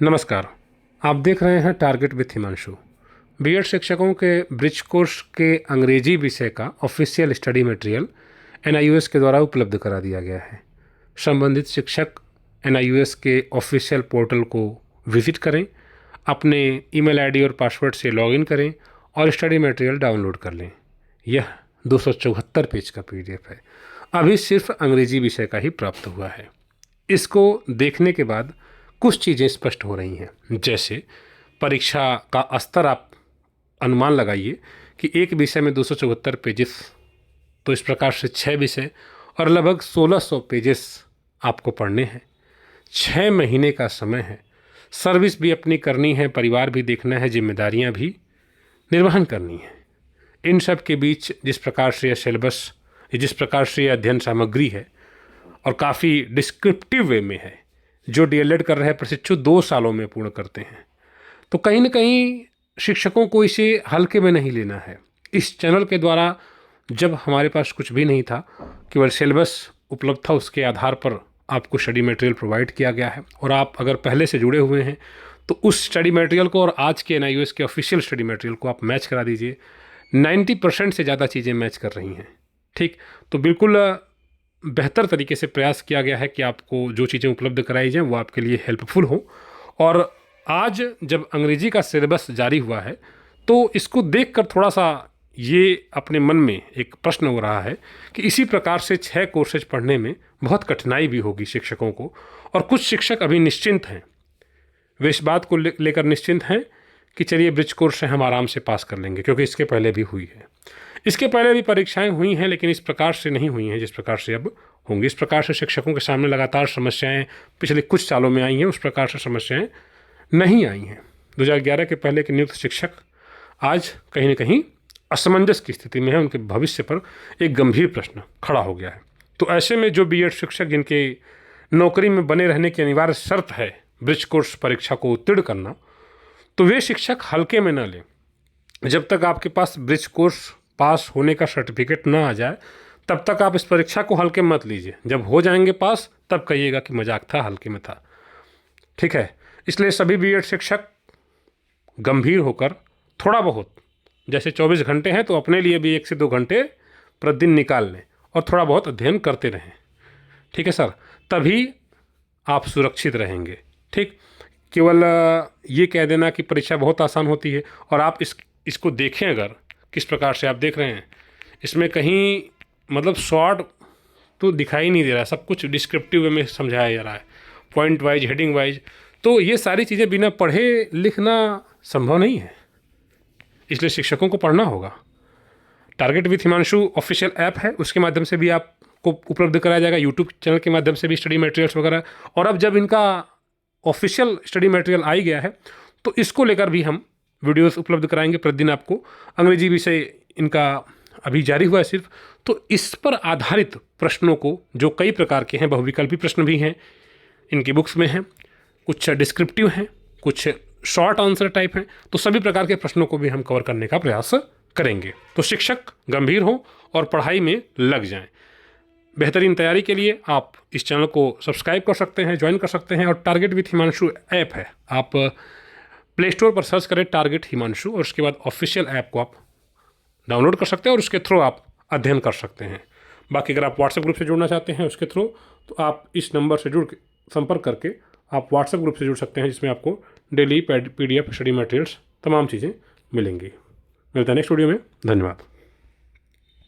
नमस्कार। आप देख रहे हैं टारगेट विथ हिमांशु। बीएड शिक्षकों के ब्रिज कोर्स के अंग्रेजी विषय का ऑफिशियल स्टडी मटेरियल एनआईयूएस के द्वारा उपलब्ध करा दिया गया है। संबंधित शिक्षक एनआईयूएस के ऑफिशियल पोर्टल को विजिट करें, अपने ईमेल आईडी और पासवर्ड से लॉगिन करें और स्टडी मटेरियल डाउनलोड कर लें। यह 274 पेज का पीडीएफ है। अभी सिर्फ अंग्रेजी विषय का ही प्राप्त हुआ है। इसको देखने के बाद कुछ चीज़ें स्पष्ट हो रही हैं, जैसे परीक्षा का स्तर आप अनुमान लगाइए कि एक विषय में 274 पेजेस, तो इस प्रकार से 6 विषय और लगभग 1600 पेजेस आपको पढ़ने हैं। 6 महीने का समय है। सर्विस भी अपनी करनी है, परिवार भी देखना है, जिम्मेदारियां भी निर्वहन करनी है। इन सब के बीच जिस प्रकार से यह सिलेबस, जिस प्रकार से यह अध्ययन सामग्री है और काफ़ी डिस्क्रिप्टिव वे में है, जो डीएलएड कर रहे प्रशिक्षु 2 सालों में पूर्ण करते हैं, तो कहीं ना कहीं शिक्षकों को इसे हल्के में नहीं लेना है। इस चैनल के द्वारा जब हमारे पास कुछ भी नहीं था, केवल सिलेबस उपलब्ध था, उसके आधार पर आपको स्टडी मटेरियल प्रोवाइड किया गया है। और आप अगर पहले से जुड़े हुए हैं तो उस स्टडी मटेरियल को और आज के एनआईयूएस के ऑफिशियल स्टडी मटेरियल को आप मैच करा दीजिए। 90% से ज़्यादा चीज़ें मैच कर रही हैं। ठीक, तो बिल्कुल बेहतर तरीके से प्रयास किया गया है कि आपको जो चीज़ें उपलब्ध कराई जाएँ वो आपके लिए हेल्पफुल हो। और आज जब अंग्रेजी का सिलेबस जारी हुआ है तो इसको देखकर थोड़ा सा ये अपने मन में एक प्रश्न हो रहा है कि इसी प्रकार से 6 कोर्सेज पढ़ने में बहुत कठिनाई भी होगी शिक्षकों को। और कुछ शिक्षक अभी निश्चिंत हैं, वे इस बात को लेकर निश्चिंत हैं कि चलिए ब्रिज कोर्स से हम आराम से पास कर लेंगे, क्योंकि इसके पहले भी हुई है। इसके पहले भी परीक्षाएं हुई हैं, लेकिन इस प्रकार से नहीं हुई हैं जिस प्रकार से अब होंगी। इस प्रकार से शिक्षकों के सामने लगातार समस्याएं पिछले कुछ सालों में आई हैं, उस प्रकार से समस्याएं नहीं आई हैं। 2011 के पहले के नियुक्त शिक्षक आज कहीं ना कहीं असमंजस की स्थिति में है। उनके भविष्य पर एक गंभीर प्रश्न खड़ा हो गया है। तो ऐसे में जो बीएड शिक्षक जिनके नौकरी में बने रहने की अनिवार्य शर्त है ब्रिज कोर्स परीक्षा को उत्तीर्ण करना, तो वे शिक्षक हल्के में न लें। जब तक आपके पास ब्रिज कोर्स पास होने का सर्टिफिकेट ना आ जाए तब तक आप इस परीक्षा को हल्के मत लीजिए। जब हो जाएंगे पास तब कहिएगा कि मजाक था, हल्के में था। ठीक है, इसलिए सभी बीएड शिक्षक गंभीर होकर थोड़ा बहुत, जैसे 24 घंटे हैं तो अपने लिए भी 1 से 2 घंटे प्रतिदिन निकाल लें और थोड़ा बहुत अध्ययन करते रहें। ठीक है सर, तभी आप सुरक्षित रहेंगे। ठीक, केवल ये कह देना कि परीक्षा बहुत आसान होती है और आप इसको देखें, अगर किस प्रकार से आप देख रहे हैं, इसमें कहीं मतलब शॉर्ट तो दिखाई नहीं दे रहा है, सब कुछ डिस्क्रिप्टिव वे में समझाया जा रहा है, पॉइंट वाइज, हेडिंग वाइज। तो ये सारी चीज़ें बिना पढ़े लिखना संभव नहीं है, इसलिए शिक्षकों को पढ़ना होगा। Target with Himanshu official app है, उसके माध्यम से भी आपको उपलब्ध कराया जाएगा, यूट्यूब चैनल के माध्यम से भी स्टडी मटेरियल्स वगैरह। और अब जब इनका ऑफिशियल स्टडी मटेरियल आ ही गया है तो इसको लेकर भी हम वीडियोस उपलब्ध कराएंगे प्रतिदिन आपको। अंग्रेजी विषय इनका अभी जारी हुआ है सिर्फ, तो इस पर आधारित प्रश्नों को, जो कई प्रकार के हैं, बहुविकल्पी प्रश्न भी हैं इनकी बुक्स में हैं, कुछ डिस्क्रिप्टिव हैं, कुछ शॉर्ट आंसर टाइप हैं, तो सभी प्रकार के प्रश्नों को भी हम कवर करने का प्रयास करेंगे। तो शिक्षक गंभीर हों और पढ़ाई में लग जाएं। बेहतरीन तैयारी के लिए आप इस चैनल को सब्सक्राइब कर सकते हैं, ज्वाइन कर सकते हैं। और टारगेट विथ हिमांशु ऐप है, आप प्ले स्टोर पर सर्च करें टारगेट हिमांशु और उसके बाद ऑफिशियल ऐप को आप डाउनलोड कर सकते हैं और उसके थ्रू आप अध्ययन कर सकते हैं। बाकी अगर आप व्हाट्सएप ग्रुप से जुड़ना चाहते हैं उसके थ्रू, तो आप इस नंबर से जुड़ के संपर्क करके आप व्हाट्सएप ग्रुप से जुड़ सकते हैं, जिसमें आपको डेली पीडीएफ स्टडी मटेरियल्स तमाम चीज़ें मिलेंगी। मिलता है नेक्स्ट वीडियो में। धन्यवाद।